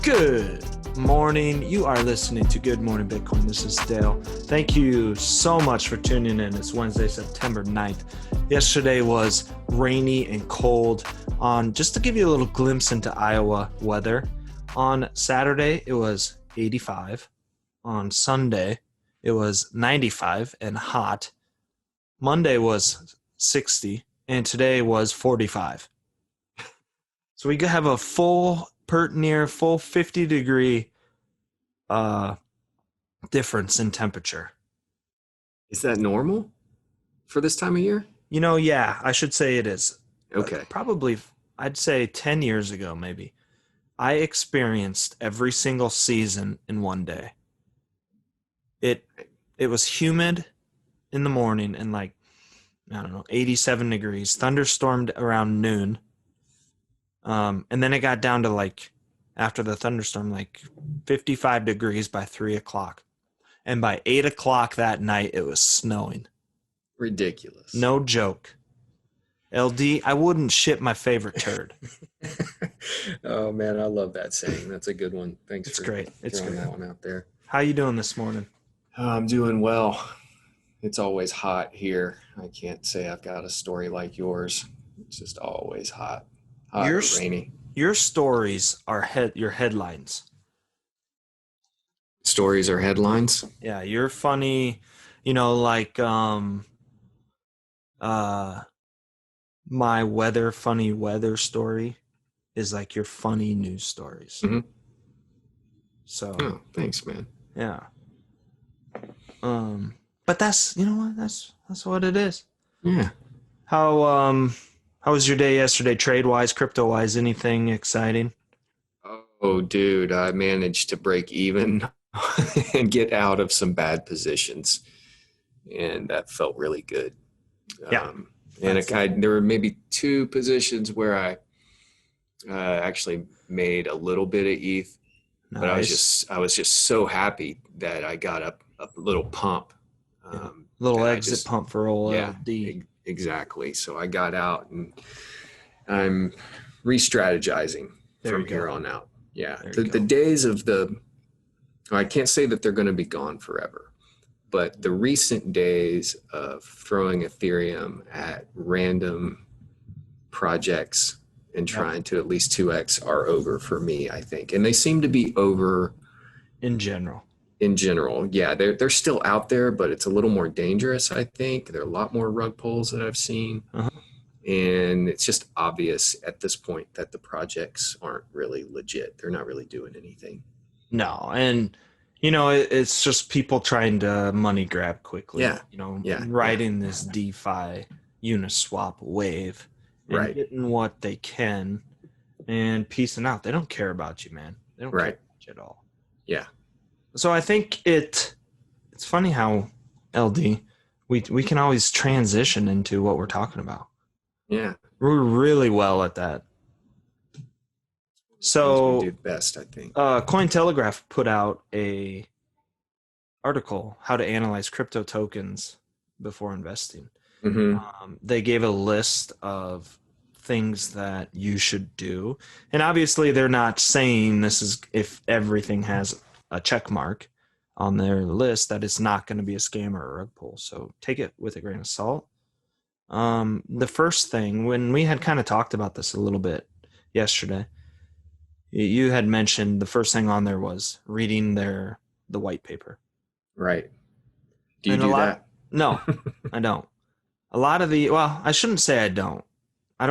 Good morning. You are listening to Good Morning Bitcoin. This is Dale. Thank you so much for tuning in. It's Wednesday, September 9th. Yesterday was rainy and cold. Just to give you a little glimpse into Iowa weather, on Saturday it was 85. On Sunday it was 95 and hot. Monday was 60 and today was 45. So we have a full 50-degree difference in temperature. Is that normal for this time of year? Yeah, I should say it is. Okay. Probably, I'd say 10 years ago, maybe, I experienced every single season in one day. It was humid in the morning and 87 degrees, thunderstormed around noon. And then it got down to after the thunderstorm, 55 degrees by 3 o'clock. And by 8 o'clock that night, it was snowing. Ridiculous. No joke. LD, I wouldn't shit my favorite turd. Oh man, I love that saying. That's a good one. Thanks It's for great. It's throwing great. that one out there. How you doing this morning? I'm doing well. It's always hot here. I can't say I've got a story like yours. It's just always hot. Hot or rainy. Your stories are your headlines. Stories are headlines? Yeah, you're funny. My funny weather story is like your funny news stories. Mm-hmm. So. Oh, thanks, man. Yeah. But that's what it is. Yeah. How was your day yesterday, trade-wise, crypto-wise? Anything exciting? Oh, dude, I managed to break even and get out of some bad positions, and that felt really good. Yeah. There were maybe two positions where I actually made a little bit of ETH, Nice. but I was just so happy that I got a little pump. Little exit pump for old LD. Exactly. So I got out and I'm re-strategizing from here on out. Yeah. The days of I can't say that they're going to be gone forever, but the recent days of throwing Ethereum at random projects and trying to at least 2x are over for me, I think. And they seem to be over in general. Yeah, they're still out there, but it's a little more dangerous, I think. There are a lot more rug pulls that I've seen. Uh-huh. And it's just obvious at this point that the projects aren't really legit. They're not really doing anything. No, and it's just people trying to money grab quickly. Riding this DeFi Uniswap wave and getting what they can and peacing out. They don't care about you, man. They don't care about you at all. Yeah. So I think it's funny how LD we can always transition into what we're talking about. Yeah. We're really well at that. So we do best, I think. Cointelegraph put out a article, how to analyze crypto tokens before investing. Mm-hmm. They gave a list of things that you should do. And obviously they're not saying this is if everything has a check mark on their list that it's not going to be a scam or a rug pull. So take it with a grain of salt. The first thing, when we had kind of talked about this a little bit yesterday, you had mentioned the first thing on there was reading the white paper. Right. Do you do that? No, I don't. A lot of I shouldn't say I don't. I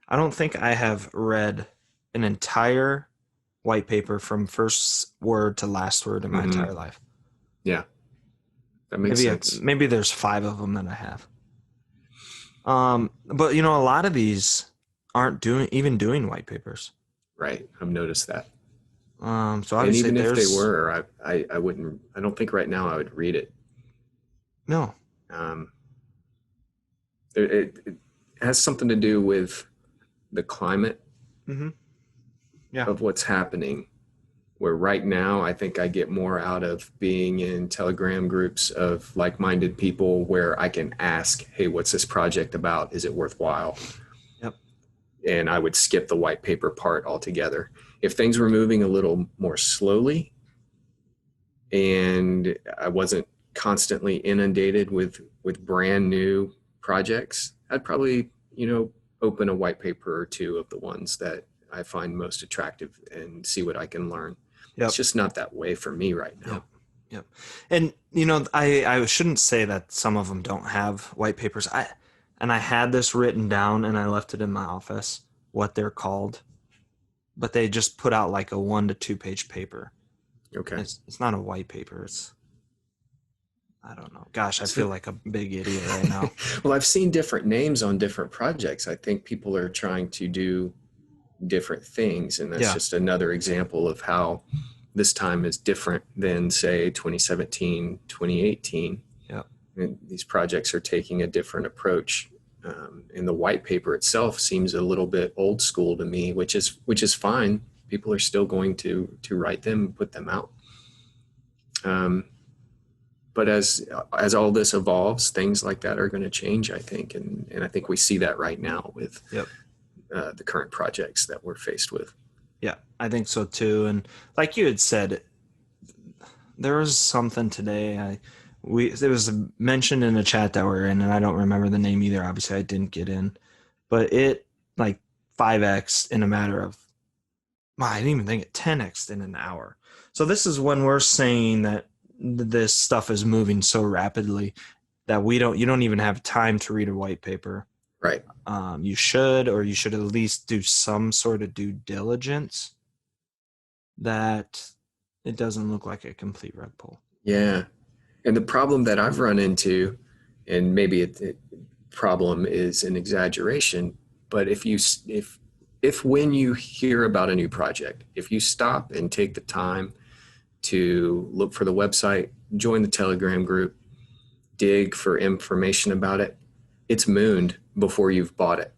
don't think I have read an entire white paper from first word to last word in my entire life. Yeah. That makes sense. Maybe there's 5 of them that I have. But a lot of these aren't doing white papers. Right. I've noticed that. So obviously, and even if they were, I wouldn't. I don't think right now I would read it. No. It has something to do with the climate of what's happening. Where right now, I think I get more out of being in Telegram groups of like-minded people where I can ask, "Hey, what's this project about? Is it worthwhile?" Yep. and I would skip the white paper part altogether. If things were moving a little more slowly and I wasn't constantly inundated with brand new projects, I'd probably, open a white paper or two of the ones that I find most attractive and see what I can learn. Yep. It's just not that way for me right now. Yep. Yep. And I shouldn't say that some of them don't have white papers. I had this written down and I left it in my office, what they're called, but they just put out like a 1 to 2 page paper. Okay. It's not a white paper. I don't know. Gosh, I feel like a big idiot right now. Well, I've seen different names on different projects. I think people are trying to do different things, and that's just another example of how this time is different than, say, 2017, 2018. Yeah. And these projects are taking a different approach. And the white paper itself seems a little bit old school to me, which is fine. People are still going to write them and put them out. But as all this evolves, things like that are going to change, I think. And I think we see that right now with the current projects that we're faced with. Yeah, I think so too. And like you had said, there was something today. It was mentioned in a chat that we're in, and I don't remember the name either. Obviously, I didn't get in, but it like 5x in a matter of, I didn't even think it 10x in an hour. So this is when we're saying that this stuff is moving so rapidly that you don't even have time to read a white paper. Right. You should at least do some sort of due diligence that it doesn't look like a complete rug pull. Yeah. And the problem that I've run into, and maybe problem is an exaggeration, but if when you hear about a new project, if you stop and take the time to look for the website, join the Telegram group, dig for information about it, it's mooned before you've bought it.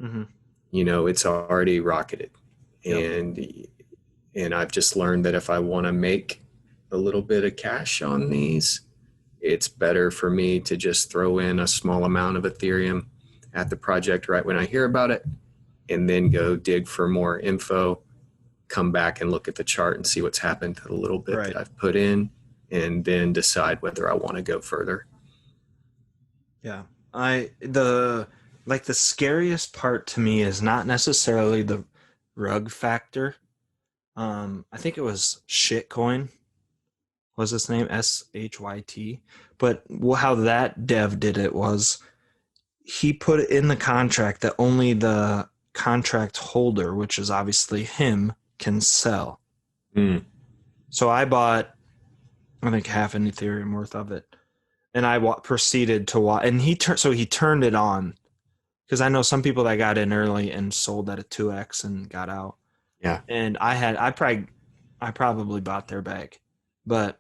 Mm-hmm. It's already rocketed. Yep. And I've just learned that if I want to make a little bit of cash on these, it's better for me to just throw in a small amount of Ethereum at the project right when I hear about it, and then go dig for more info, come back and look at the chart and see what's happened to the little bit that I've put in, and then decide whether I want to go further. Yeah. The scariest part to me is not necessarily the rug factor. I think it was Shitcoin was his name, SHYT. But how that dev did it was he put it in the contract that only the contract holder, which is obviously him, can sell. So I bought, I think, half an Ethereum worth of it, and I proceeded to watch. And he turned it on, because I know some people that got in early and sold at a 2x and got out. Yeah. And I probably bought their bag, but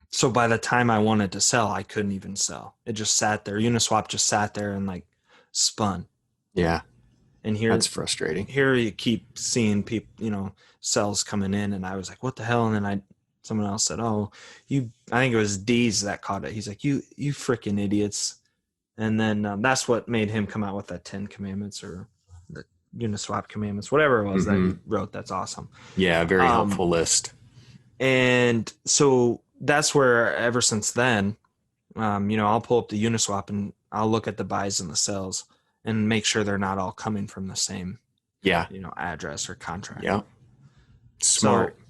so by the time I wanted to sell, I couldn't even sell. It just sat there. Uniswap just sat there and like spun. Yeah. And here, that's frustrating. Here you keep seeing people, sells coming in, and I was like, what the hell? And then someone else said, I think it was Deez that caught it. He's like, you freaking idiots. And then that's what made him come out with that 10 commandments or the Uniswap commandments, whatever it was that he wrote. That's awesome. Yeah. Very helpful list. And so that's where ever since then, I'll pull up the Uniswap and I'll look at the buys and the sells and make sure they're not all coming from the same, address or contract. Yeah. Smart. So,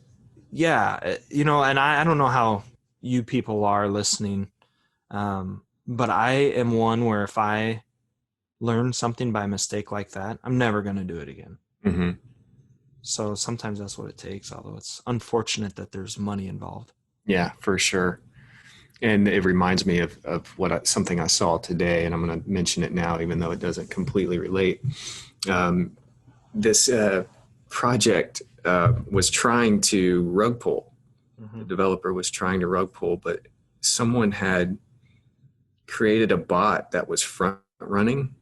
yeah. And I don't know how you people are listening. But I am one where if I learn something by mistake like that, I'm never going to do it again. Mm-hmm. So sometimes that's what it takes, although it's unfortunate that there's money involved. Yeah, for sure. And it reminds me of something I saw today, and I'm going to mention it now, even though it doesn't completely relate. This project was trying to rug pull. Mm-hmm. The developer was trying to rug pull, but someone had created a bot that was front running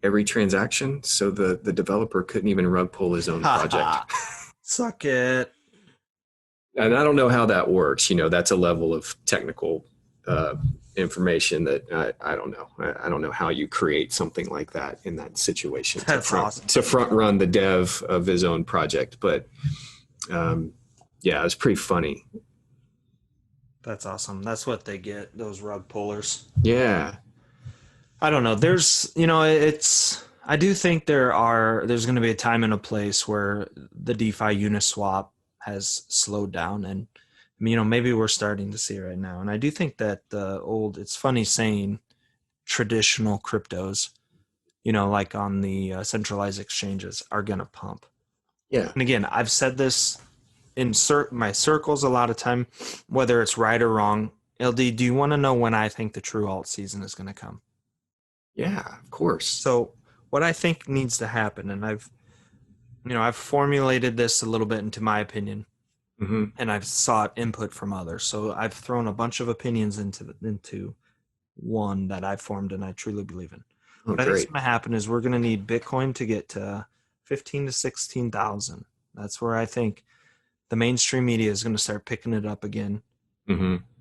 every transaction, so the developer couldn't even rug pull his own project. Suck it. And I don't know how that works. That's a level of technical information that I don't know. I don't know how you create something like that in that situation Awesome. to front run the dev of his own project. But yeah, it was pretty funny. That's awesome. That's what they get, those rug pullers. Yeah. I don't know. I do think there's going to be a time and a place where the DeFi Uniswap has slowed down, and maybe we're starting to see it right now. And I do think that it's funny saying traditional cryptos, like on the centralized exchanges, are going to pump. Yeah. And again, I've said this in my circles a lot of time, whether it's right or wrong. LD, do you want to know when I think the true alt season is going to come? Yeah, of course. So what I think needs to happen, and I've formulated this a little bit into my opinion, and I've sought input from others. So I've thrown a bunch of opinions into one that I formed and I truly believe in. What I think is going to happen is we're going to need Bitcoin to get to 15 to 16,000. That's where I think the mainstream media is going to start picking it up again,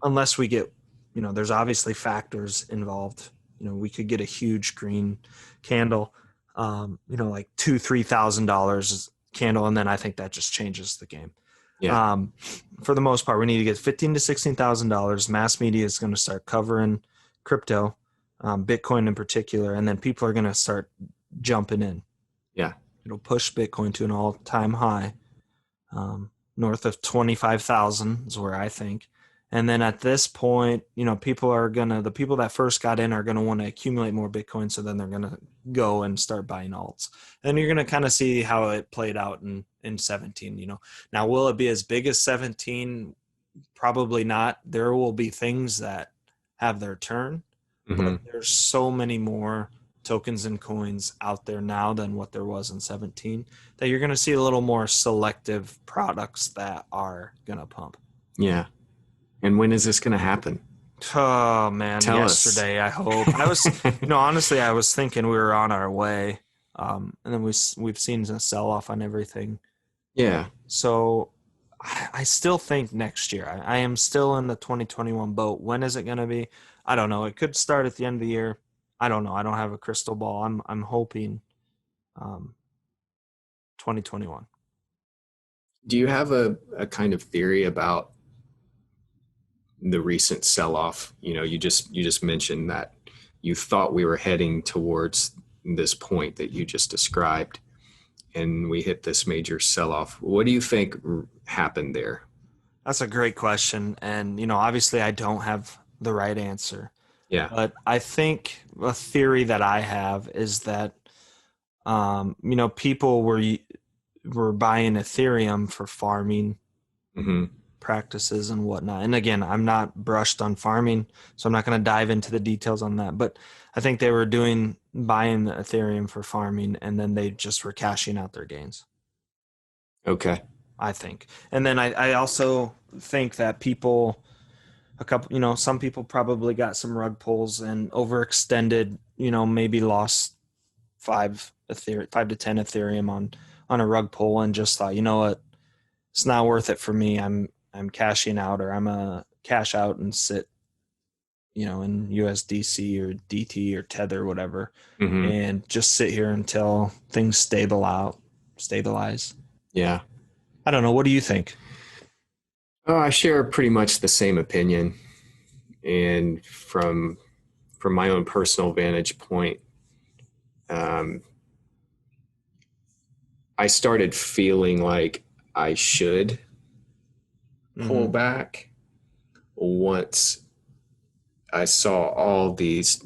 unless we get, there's obviously factors involved. We could get a huge green candle, like $2,000-$3,000 candle, and then I think that just changes the game. Yeah. For the most part, we need to get $15,000 to $16,000. Mass media is going to start covering crypto, Bitcoin in particular, and then people are going to start jumping in. Yeah. It'll push Bitcoin to an all-time high, north of 25,000 is where I think. And then at this point, the people that first got in are going to want to accumulate more Bitcoin. So then they're going to go and start buying alts. And you're going to kind of see how it played out in 17, Now, will it be as big as 17? Probably not. There will be things that have their turn, but there's so many more tokens and coins out there now than what there was in 17 that you're going to see a little more selective products that are going to pump. Yeah. And when is this going to happen? Oh man, yesterday, I hope. I was, honestly, I was thinking we were on our way. And then we've seen a sell off on everything. Yeah. So I still think next year. I am still in the 2021 boat. When is it going to be? I don't know. It could start at the end of the year. I don't know. I don't have a crystal ball. I'm hoping 2021. Do you have a kind of theory about the recent sell-off? You just mentioned that you thought we were heading towards this point that you just described, and we hit this major sell-off. What do you think happened there? That's a great question. And, obviously I don't have the right answer. Yeah. But I think a theory that I have is that, people were buying Ethereum for farming practices and whatnot. And again, I'm not brushed on farming, so I'm not going to dive into the details on that. But I think they were buying the Ethereum for farming, and then they just were cashing out their gains. Okay. I think. And then I also think that some people probably got some rug pulls and overextended, maybe lost 5 to 10 Ethereum on a rug pull and just thought, you know what, it's not worth it for me. I'm cashing out, or I'm a cash out and sit, in USDC or DT or Tether, whatever, and just sit here until things stabilize. Yeah. I don't know. What do you think? Oh, I share pretty much the same opinion. And from my own personal vantage point, I started feeling like I should pull back once I saw all these.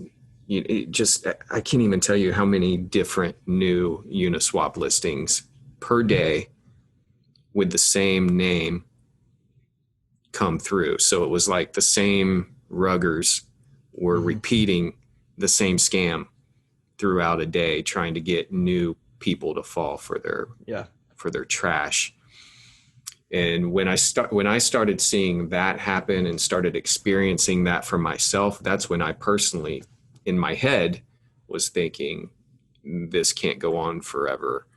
I can't even tell you how many different new Uniswap listings per day with the same name come through. So it was like the same ruggers were repeating the same scam throughout a day, trying to get new people to fall for their trash. And when I started seeing that happen and started experiencing that for myself, that's when I personally, in my head, was thinking, this can't go on forever.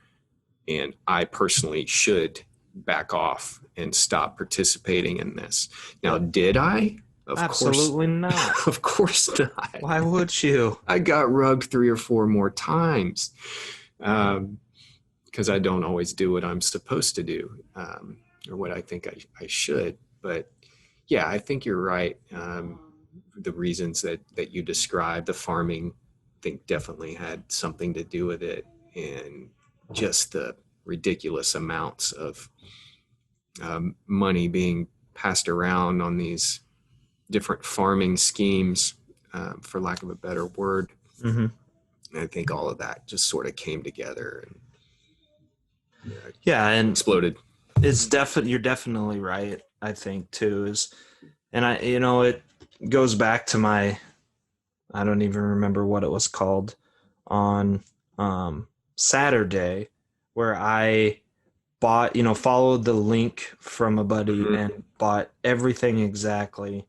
And I personally should back off and stop participating in this. Now, did I? Of Absolutely course, not. of course not. Why would you? I got rugged 3 or 4 more times because I don't always do what I'm supposed to do or what I think I should. But yeah, I think you're right. The reasons that you described, the farming, I think definitely had something to do with it, and just the ridiculous amounts of money being passed around on these different farming schemes, for lack of a better word. Mm-hmm. And I think all of that just sort of came together and Yeah, and exploded. it's definitely, you're definitely right. I think too is, and it goes back to I don't even remember what it was called on Saturday, where I bought, followed the link from a buddy Mhm. and bought everything exactly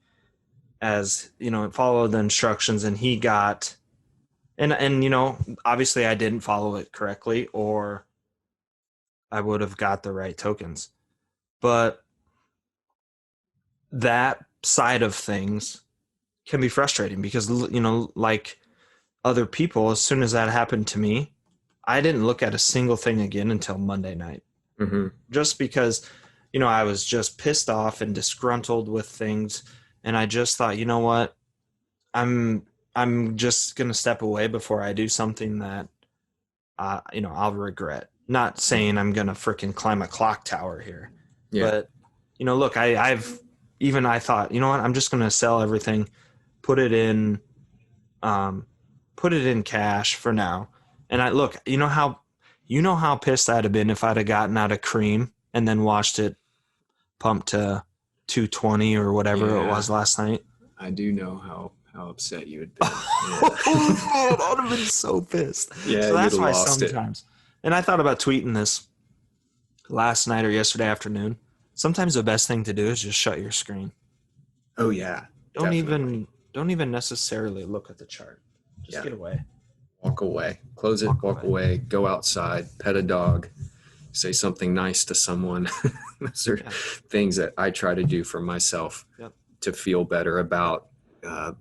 as, followed the instructions, and he got, and obviously I didn't follow it correctly, or I would have got the right tokens. But that side of things can be frustrating because, like other people, as soon as that happened to me, I didn't look at a single thing again until Monday night. Mm-hmm. Just because, I was just pissed off and disgruntled with things. And I just thought, you know what? I'm just going to step away before I do something that, I'll regret. Not saying I'm going to freaking climb a clock tower here, Yeah. but, look, I thought, you know what? I'm just going to sell everything, put it in, put it in cash for now. And you know how pissed I'd have been if I'd have gotten out of cream and then watched it pump to 220 or whatever it Yeah. was last night. I do know how upset you had been. Oh man, I'd have been so pissed. Yeah, So that's you'd have why lost it. sometimes, and I thought about tweeting this last night or yesterday afternoon. Sometimes the best thing to do is just shut your screen. Oh yeah, Don't definitely. don't even necessarily look at the chart. Just Yeah. get away. Walk away. Close it, Walk walk away, go outside, pet a dog, say something nice to someone. Those are things that I try to do for myself to feel better about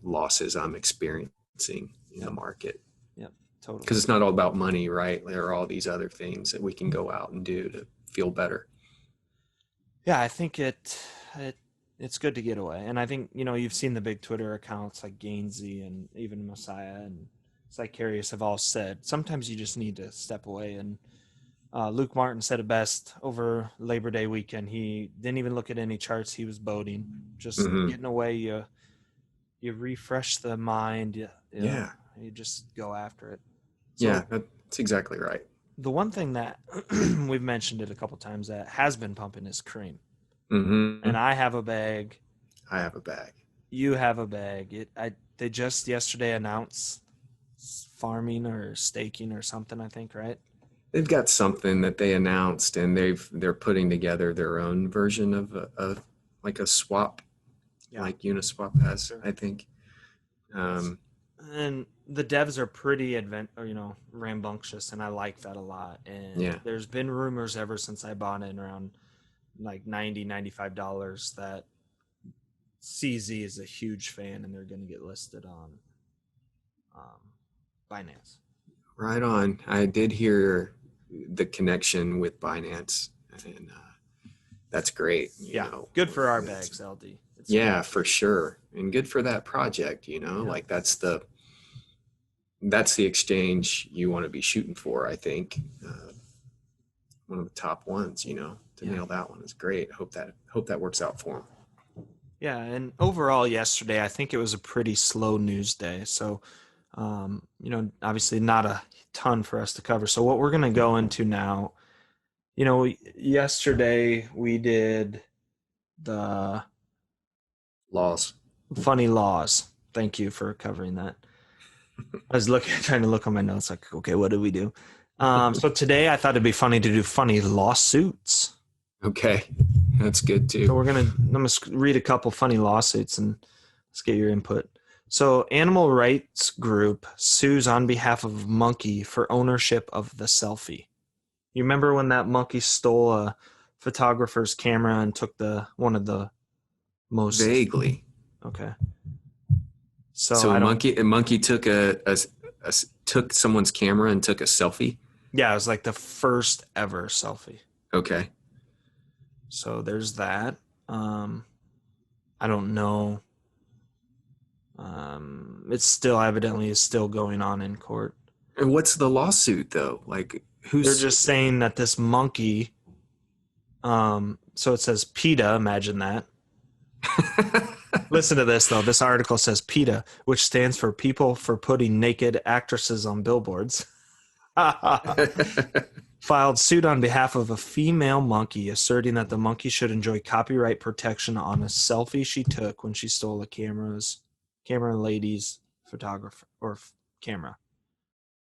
losses I'm experiencing in the market. Yep, totally. Because it's not all about money, right? There are all these other things that we can go out and do to feel better. Yeah, I think it's good to get away. And I think, you've seen the big Twitter accounts like Gainsey and even Messiah and Zacharias have all said sometimes you just need to step away. And Luke Martin said it best over Labor Day weekend. He didn't even look at any charts. He was boating, just getting away. You refresh the mind. You just go after it. So, yeah, that's exactly right. The one thing that we've mentioned it a couple times that has been pumping is cream. Mm-hmm. And I have a bag. I have a bag. You have a bag. They just yesterday announced farming or staking or something, I think, right? They've got something that they announced, and they're putting together their own version of like a swap, like Uniswap has, sure. I think. And the devs are pretty rambunctious, and I like that a lot. And there's been rumors ever since I bought it around like $90-$95 that CZ is a huge fan, and they're going to get listed on Binance. Right on. I did hear the connection with Binance, and that's great. You know, good for our bags, LD. It's for sure, and good for that project. Like that's the exchange you want to be shooting for. I think one of the top ones. To nail that one is great. Hope that works out for them. Yeah, and overall yesterday, I think it was a pretty slow news day. So, obviously not a ton for us to cover. So what we're going to go into now, yesterday we did the funny laws. Thank you for covering that. I was trying to look on my notes like, okay, what did we do? So today I thought it'd be funny to do funny lawsuits. Okay, that's good too. So I'm going to read a couple funny lawsuits and let's get your input. So animal rights group sues on behalf of monkey for ownership of the selfie. You remember when that monkey stole a photographer's camera and took one of the most vaguely Okay. So a monkey took took someone's camera and took a selfie. Yeah, it was like the first ever selfie. Okay. So there's that. I don't know. It's still evidently is still going on in court. And what's the lawsuit though? Like They're just saying that this monkey, so it says PETA, imagine that. Listen to this though. This article says PETA, which stands for People for Putting Naked Actresses on Billboards, filed suit on behalf of a female monkey, asserting that the monkey should enjoy copyright protection on a selfie she took when she stole a camera lady's photographer or camera.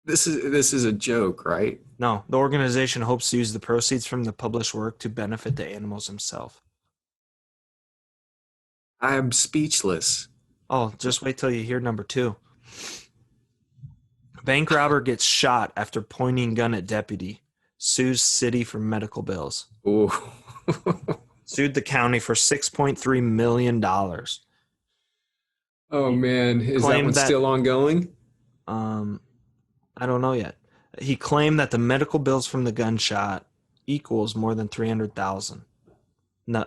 This is a joke, right? No, the organization hopes to use the proceeds from the published work to benefit the animals themselves. I'm speechless. Oh, just wait till you hear number 2. Bank robber gets shot after pointing gun at deputy. Sues city for medical bills. Ooh. Sued the county for $6.3 million. Oh, man. Is that one still ongoing? I don't know yet. He claimed that the medical bills from the gunshot equals more than $300,000. Now,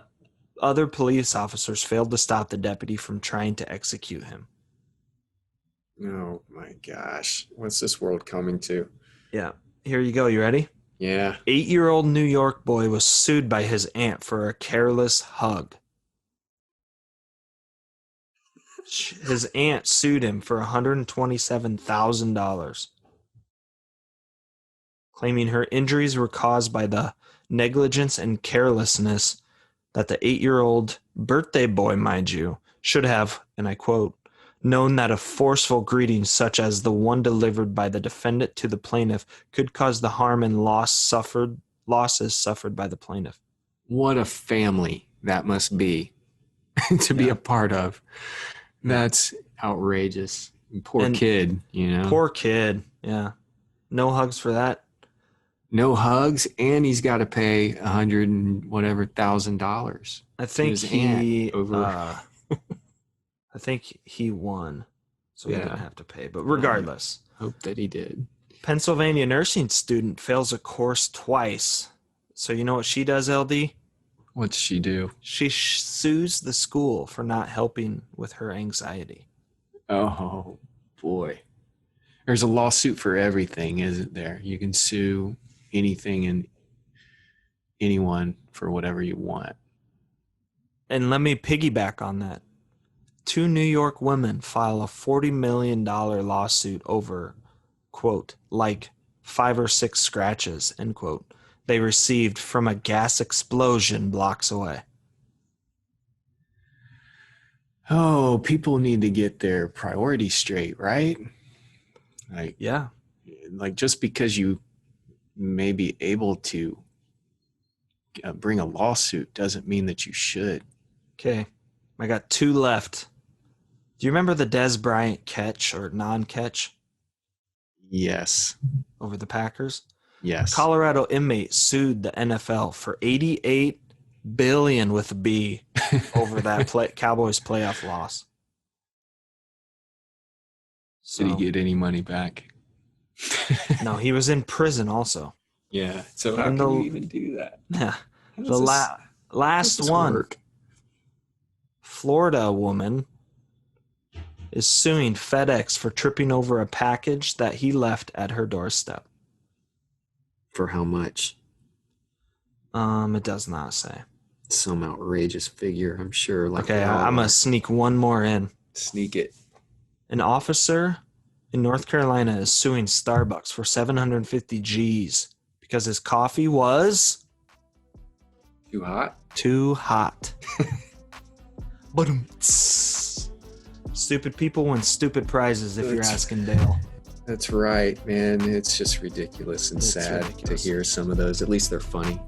other police officers failed to stop the deputy from trying to execute him. Oh, my gosh. What's this world coming to? Yeah. Here you go. You ready? Yeah. 8-year-old New York boy was sued by his aunt for a careless hug. His aunt sued him for $127,000, claiming her injuries were caused by the negligence and carelessness that the 8-year-old birthday boy, mind you, should have, and I quote, known that a forceful greeting such as the one delivered by the defendant to the plaintiff could cause the harm and losses suffered by the plaintiff. What a family that must be to be a part of. That's outrageous. Poor kid, you know. Poor kid, yeah. No hugs for that. No hugs, and he's got to pay $100,000. I think I think he won, so he didn't have to pay. But regardless, hope that he did. Pennsylvania nursing student fails a course twice. So you know what she does, LD? What's she do? She sues the school for not helping with her anxiety. Oh, boy. There's a lawsuit for everything, isn't there? You can sue anything and anyone for whatever you want. And let me piggyback on that. 2 New York women file a $40 million lawsuit over, quote, like 5 or 6 scratches, end quote, they received from a gas explosion blocks away. Oh, people need to get their priorities straight, right? Like just because you may be able to bring a lawsuit doesn't mean that you should. Okay, I got 2 left. Do you remember the Des Bryant catch or non-catch? Yes. Over the Packers? Yes. Colorado inmate sued the NFL for $88 billion with a B over that Cowboys playoff loss. So, did he get any money back? No, he was in prison also. Yeah. So how can you even do that? Yeah. The last one. Work? Florida woman is suing FedEx for tripping over a package that he left at her doorstep. For how much? It does not say. Some outrageous figure, I'm sure. Okay, I'm going to sneak one more in. Sneak it. An officer in North Carolina is suing Starbucks for 750 G's because his coffee was... Too hot? Too hot. Stupid people win stupid prizes, if you're asking Dale. That's right, man. It's just ridiculous and sad to hear some of those. At least they're funny.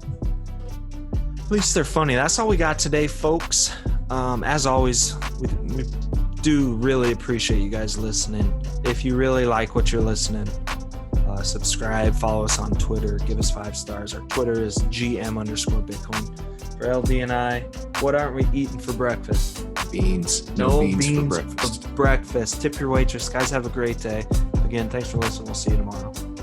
At least they're funny. That's all we got today, folks. As always, we do really appreciate you guys listening. If you really like what you're listening, subscribe, follow us on Twitter, give us 5 stars. Our Twitter is GM_Bitcoin. For LD and I, what aren't we eating for breakfast? beans. No beans for breakfast. for breakfast. Tip your waitress. Guys, have a great day. Again, thanks for listening. We'll see you tomorrow.